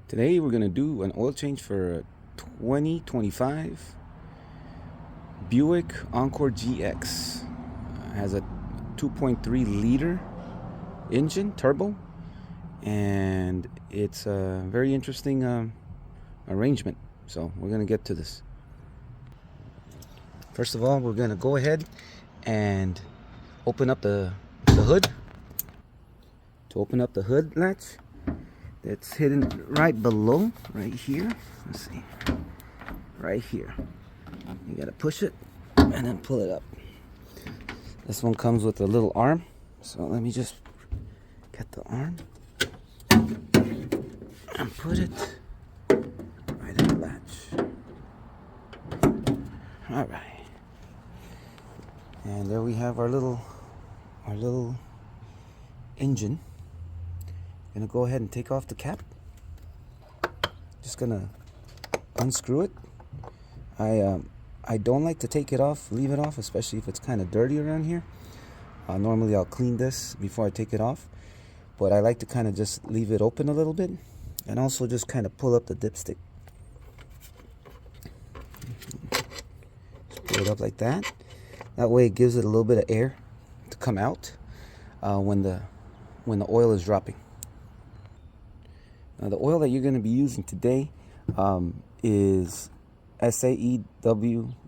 Today we're going to do an oil change for a 2025 Buick Encore GX. Has a 2.3 liter engine, turbo, and it's a very interesting arrangement. So we're going to get to this. First of all, we're going to go ahead and open up the hood. To open up the hood latch, that's hidden right below, right here. Let's see, right here. You gotta push it and then pull it up. This one comes with a little arm, so let me just get the arm and put it right in the latch. All right, and there we have our little engine. Gonna go ahead and take off the cap. Just gonna unscrew it. I don't like to take it off, leave it off, especially if it's kind of dirty around here. Normally I'll clean this before I take it off, but I like to kind of just leave it open a little bit, and also just kind of pull up the dipstick. Just pull it up like that. That way it gives it a little bit of air to come out when the oil is dropping. Now, the oil that you're going to be using today is SAEW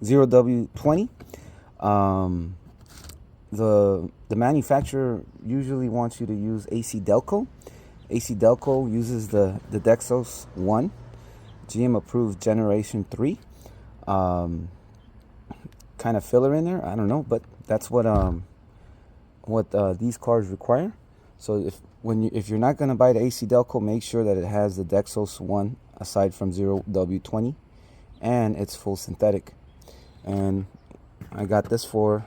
0W20. The manufacturer usually wants you to use AC Delco. AC Delco uses the Dexos 1, GM approved Generation 3. Kind of filler in there, I don't know, but that's what these cars require. So if you're not going to buy the AC Delco, make sure that it has the Dexos 1 aside from 0W20, and it's full synthetic. And I got this for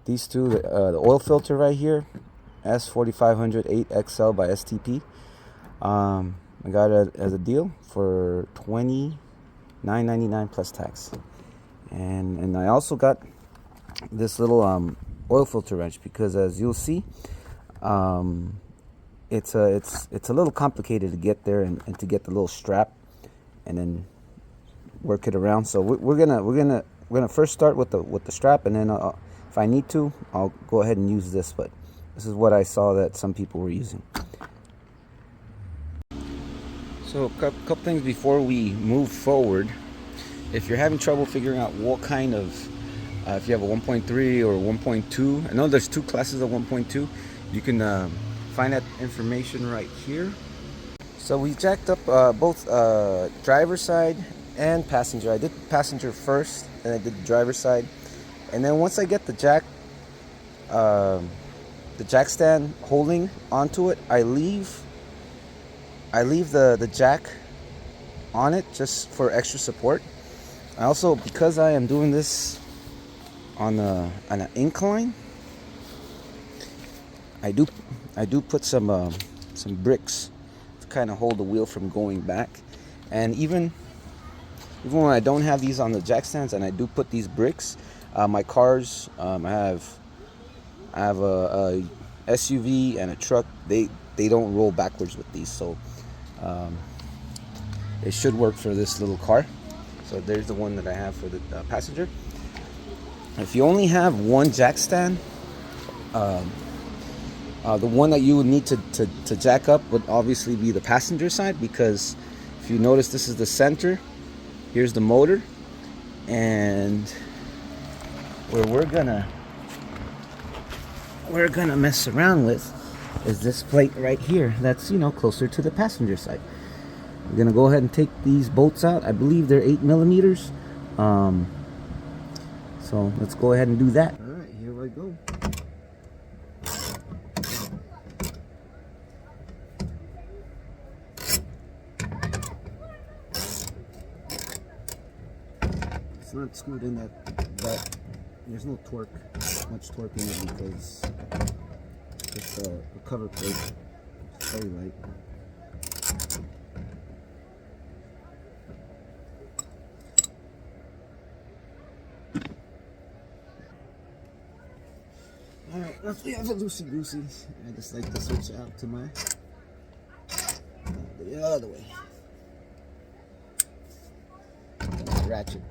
these two, the oil filter right here, S4500 8XL by STP. I got it as a deal for $29.99 plus tax. And I also got this little oil filter wrench, because as you'll see, it's a little complicated to get there and to get the little strap and then work it around. So we're gonna first start with the strap, and then if I need to, I'll go ahead and use this. But this is what I saw that some people were using. So a couple things before we move forward. If you're having trouble figuring out what kind of if you have a 1.3 or 1.2, I know there's two classes of 1.2. You can find that information right here. So we jacked up both driver side and passenger. I did passenger first, and I did the driver side. And then once I get the jack stand holding onto it, I leave the jack on it just for extra support. I also, because I am doing this on an incline, I do put some bricks to kind of hold the wheel from going back. And even when I don't have these on the jack stands and I do put these bricks, my cars, I have a SUV and a truck. They don't roll backwards with these, so it should work for this little car. So there's the one that I have for the passenger. If you only have one jack stand, the one that you would need to jack up would obviously be the passenger side, because if you notice, this is the center, here's the motor, and where we're gonna mess around with is this plate right here that's closer to the passenger side. We're gonna go ahead and take these bolts out. I believe they're 8 millimeters. So let's go ahead and do that. All right, here we go. It's not screwed in that there's no much torque in it, because it's the cover plate. It's very light. Alright, let's have a loosey-goosey. I just like to switch out to my the other way. ratchet.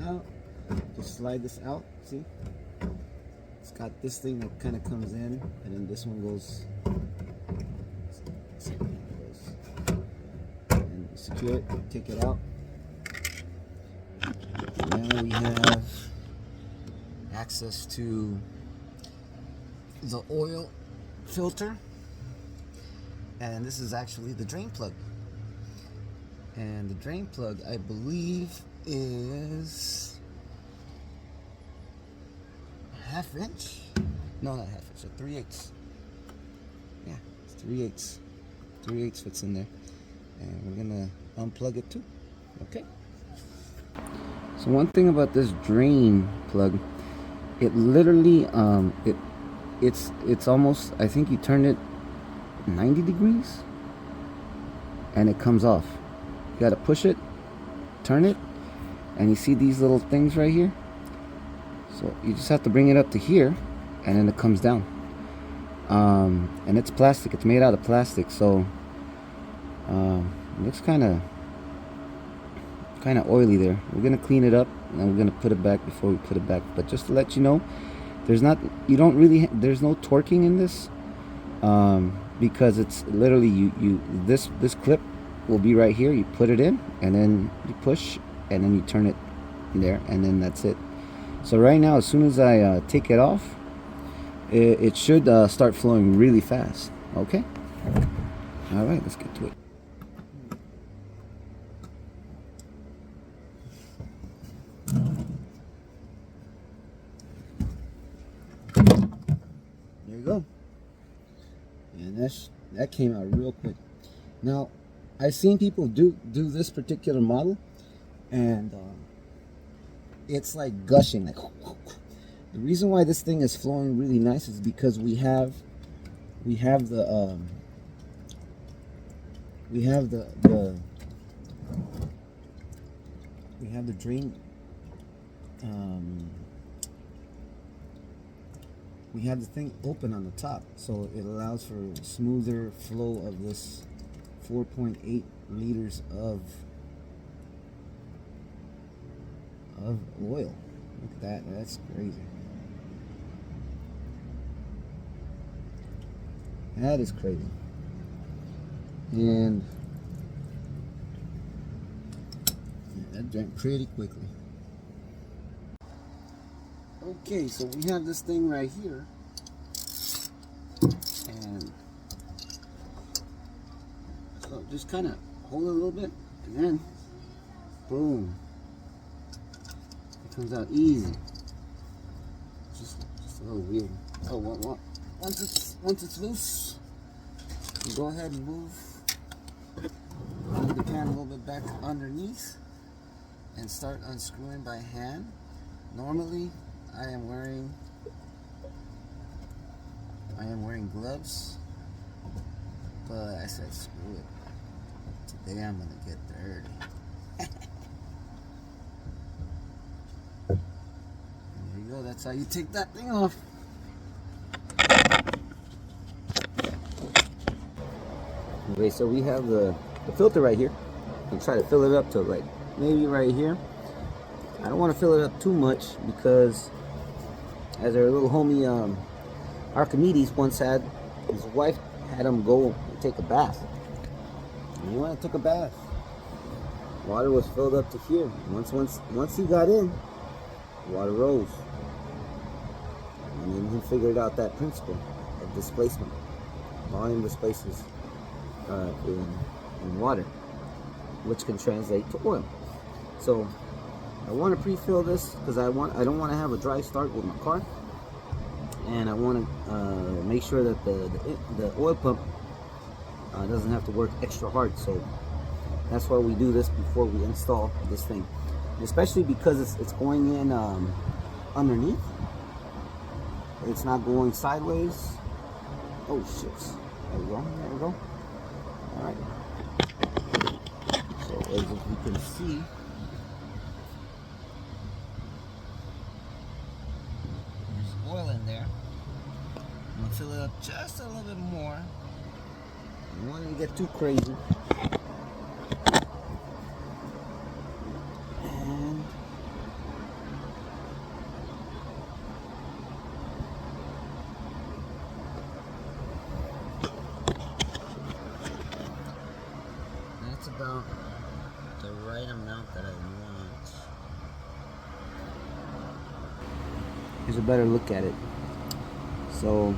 Out. Just slide this out. See, it's got this thing that kind of comes in, and then this one goes. And secure it. Take it out. Now we have access to the oil filter, and this is actually the drain plug. And the drain plug, I believe, is a 1/2 inch. No, not 1/2 inch. So 3/8. Yeah, it's 3/8. 3/8 fits in there, and we're gonna unplug it too. Okay. So one thing about this drain plug, it literally it's almost, I think you turn it 90 degrees, and it comes off. You gotta push it, turn it, and you see these little things right here. So you just have to bring it up to here, and then it comes down. And it's plastic. It's made out of plastic, so it looks kind of oily there. We're gonna clean it up, and then we're gonna put it back before we put it back. But just to let you know, there's no torquing in this, because it's literally this clip will be right here. You put it in, and then you push, and then you turn it there, and then that's it. So right now, as soon as I take it off, it should start flowing really fast. Okay. All right, let's get to it. There you go. And that came out real quick. Now, I've seen people do this particular model, and it's like gushing, like. The reason why this thing is flowing really nice is because we have the drain. We have the thing open on the top, so it allows for smoother flow of this 4.8 liters of oil. Look at that. That's crazy. That is crazy. And that drank pretty quickly. Okay, so we have this thing right here, and so just kind of hold it a little bit, and then boom, it comes out easy. Just a little weird. Oh, once it's loose, you go ahead and move the pan a little bit back underneath and start unscrewing by hand. Normally, I am wearing gloves, but I said screw it. Today I'm gonna get dirty. There you go. That's how you take that thing off. Okay, so we have the filter right here. You try to fill it up to like maybe right here. I don't want to fill it up too much because, as our little homie Archimedes once had, his wife had him go take a bath. And he went and took a bath. Water was filled up to here. Once he got in, water rose. And then he figured out that principle of displacement. Volume displaces in water, which can translate to oil. So I want to pre-fill this because I don't want to have a dry start with my car, and I want to make sure that the oil pump doesn't have to work extra hard. So that's why we do this before we install this thing, especially because it's going in underneath. It's not going sideways. Oh shit! There we go. Alright. So as you can see, there's oil in there. I'm gonna fill it up just a little bit more. I don't want it to get too crazy. And that's about the right amount that I want. Here's a better look at it. So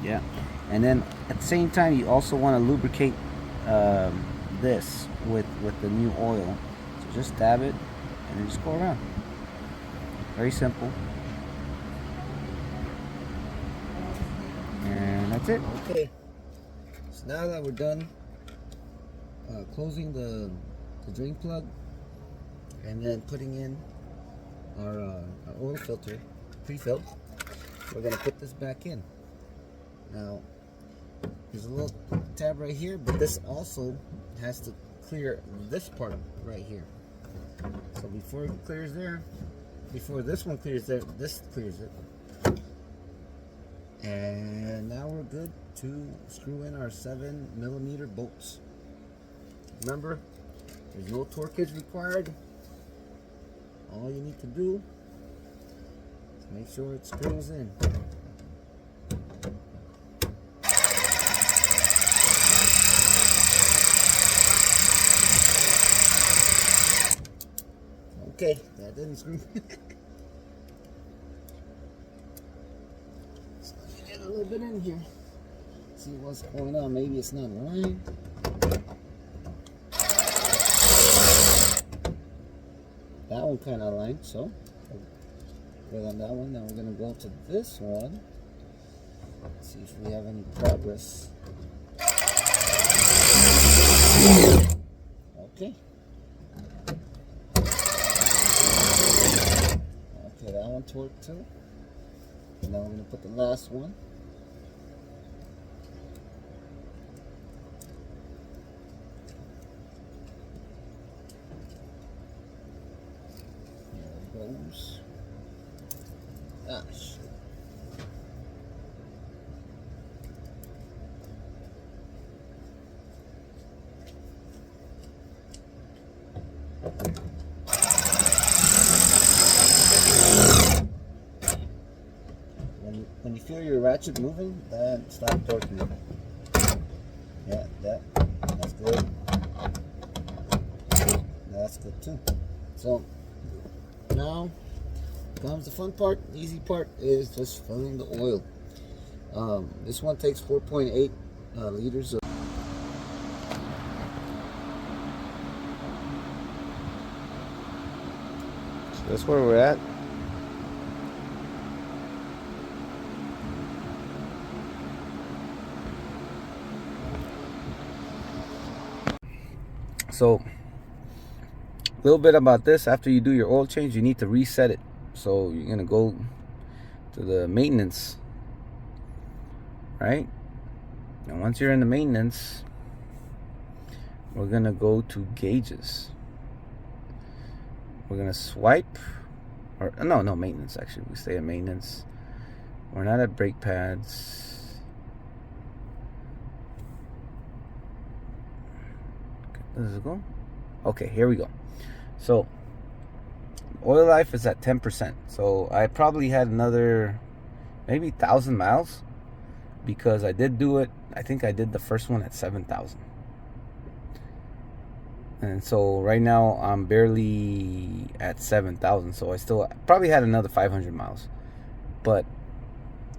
yeah, and then at the same time you also want to lubricate this with the new oil. So just dab it and then just go around. Very simple. And that's it. Okay, so now that we're done closing the drain plug and then putting in our oil filter pre-filled, we're gonna put this back in. Now there's a little tab right here, but this also has to clear this part right here. So before it clears there, before this one clears there, this clears it. And now we're good to screw in our 7mm bolts. Remember, there's no torquage required. All you need to do is make sure it screws in. Okay, that didn't screw. So let me get a little bit in here. See what's going on. Maybe it's not aligned. That one kind of aligned, so good on that one. Now we're gonna go to this one. Let's see if we have any progress. Okay. Okay, that one torqued too. And now we're gonna put the last one. There it goes. Gosh. When you feel your ratchet moving, then stop torquing it. Yeah, that's good. That's good too. So now comes the fun part. The easy part is just filling the oil. This one takes 4.8 liters of. So that's where we're at. So a little bit about this: after you do your oil change, you need to reset it. So you're gonna go to the maintenance, right? And once you're in the maintenance, we're gonna go to gauges. We're gonna swipe, or no maintenance. Actually, we stay at maintenance. We're not at brake pads. Does it go? Okay, here we go. So oil life is at 10%. So I probably had another maybe 1,000 miles because I did do it. I think I did the first one at 7,000. And so right now I'm barely at 7,000. So I still probably had another 500 miles. But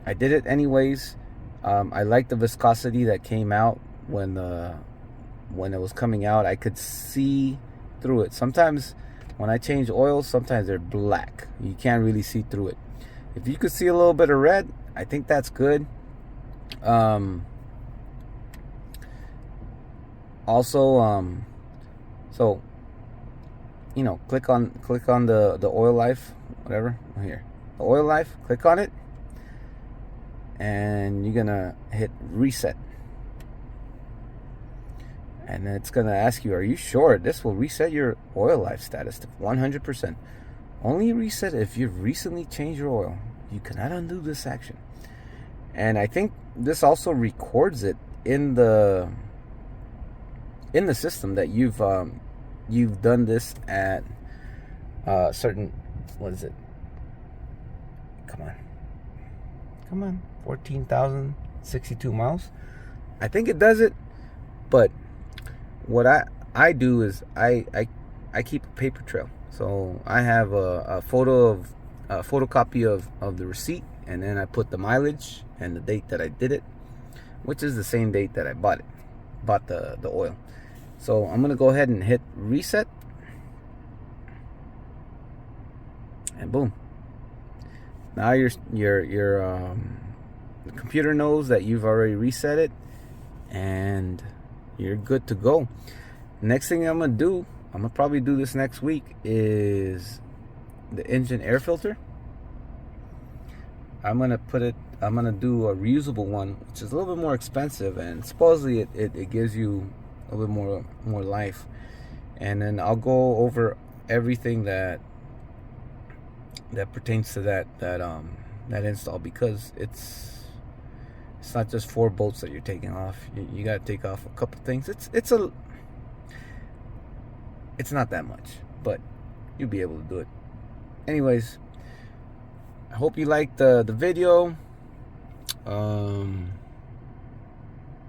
I did it anyways. I like the viscosity that came out when it was coming out. I could see through it. Sometimes when I change oils, sometimes they're black. You can't really see through it. If you could see a little bit of red, I think that's good. Also, so you know, click on the oil life, whatever here, the oil life. Click on it, and you're gonna hit reset. And it's going to ask you, are you sure? This will reset your oil life status to 100%. Only reset if you've recently changed your oil. You cannot undo this action. And I think this also records it in the system that you've done this at certain, what is it? Come on, 14,062 miles. I think it does it, but what I do is I keep a paper trail. So I have a photocopy of the receipt, and then I put the mileage and the date that I did it, which is the same date that I bought the oil. So I'm gonna go ahead and hit reset, and boom. Now your the computer knows that you've already reset it, and you're good to go. Next thing I'm gonna do, I'm gonna probably do this next week, is the engine air filter. I'm gonna do a reusable one, which is a little bit more expensive, and supposedly it gives you a little bit more life. And then I'll go over everything that pertains to that install, because it's not just 4 bolts that you're taking off. You got to take off a couple things. It's not that much, but you'll be able to do it. Anyways, I hope you liked the video.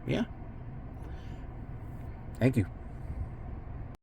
Yeah. Thank you.